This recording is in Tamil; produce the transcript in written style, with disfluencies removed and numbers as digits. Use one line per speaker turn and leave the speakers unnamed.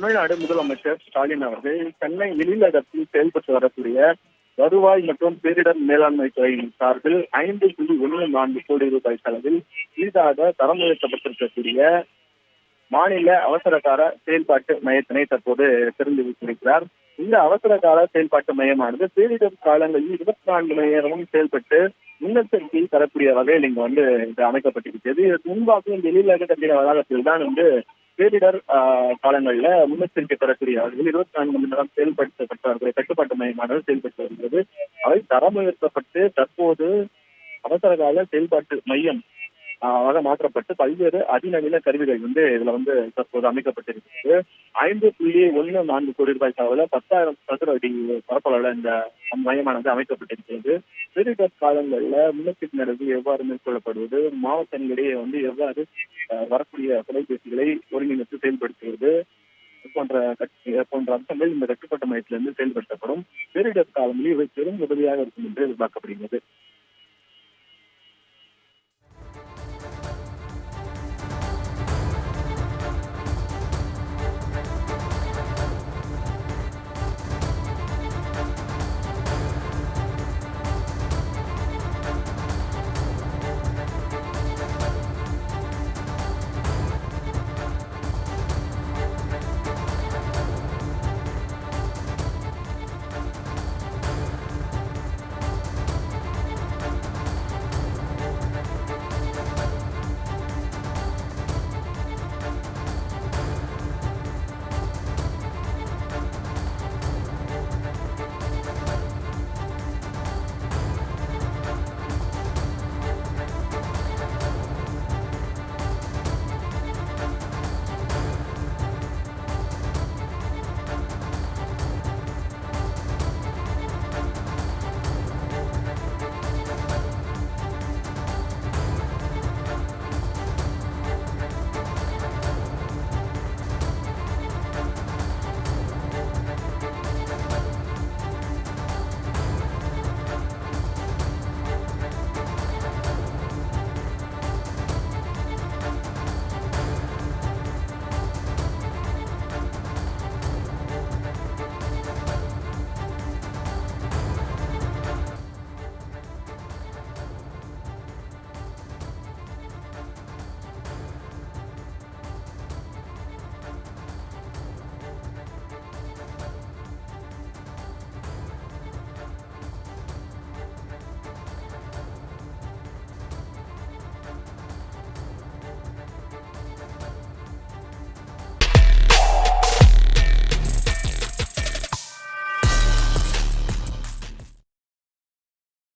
தமிழ்நாடு முதலமைச்சர் ஸ்டாலின் அவர்கள் சென்னை எழிலகத்தில் செயல்பட்டு வரக்கூடிய வருவாய் மற்றும் பேரிடர் மேலாண்மை துறையின் சார்பில் 5.14 கோடி ரூபாய் செலவில் புதிதாக தரம் உயர்த்தப்பட்டிருக்கக்கூடிய மாநில அவசரகால செயல்பாட்டு மையத்தினை தற்போது திறந்து வைத்திருக்கிறார். இந்த அவசரகால செயல்பாட்டு மையமானது பேரிடர் காலங்களில் 24 மணி நேரமும் செயல்பட்டு முன்னெச்சரிக்கை தரக்கூடிய வகையில் இங்கு இது அமைக்கப்பட்டிருக்கிறது. இதற்கு முன்பாக இந்த எழிலக கட்டிட வளாகத்தில் தான் பேரிடர் காலங்களில் முன்னெச்சரிக்கை தரக்கூடிய வகையில் 24 மணி நேரம் செயல்படுத்தப்பட்ட கட்டுப்பாட்டு மையமானது செயல்பட்டு வருகிறது. அவை தரம் உயர்த்தப்பட்டு தற்போது அவசரகால செயல்பாட்டு மையம் மாற்றப்பட்டு பல்வேறு அதிநவீன கருவிகள் இதுல தற்போது அமைக்கப்பட்டிருக்கிறது. 5.14 கோடி ரூபாய் செலவுல 10,000 சதுர அடி பரப்பளவுல இந்த மையமானது அமைக்கப்பட்டிருக்கிறது. பேரிடர் காலங்களில் முன்னெச்சரிக்கை நடவடிக்கை எவ்வாறு மேற்கொள்ளப்படுவது, மாவட்டங்களிடையே எவ்வாறு வரக்கூடிய தொலைபேசிகளை ஒருங்கிணைத்து செயல்படுத்துவது போன்ற அம்சங்கள் இந்த கட்டுப்பாட்டு மையத்திலிருந்து செயல்படுத்தப்படும். பேரிடர் காலங்களில் இவை பெரும் உதவியாக இருக்கும் என்று எதிர்பார்க்கப்படுகிறது.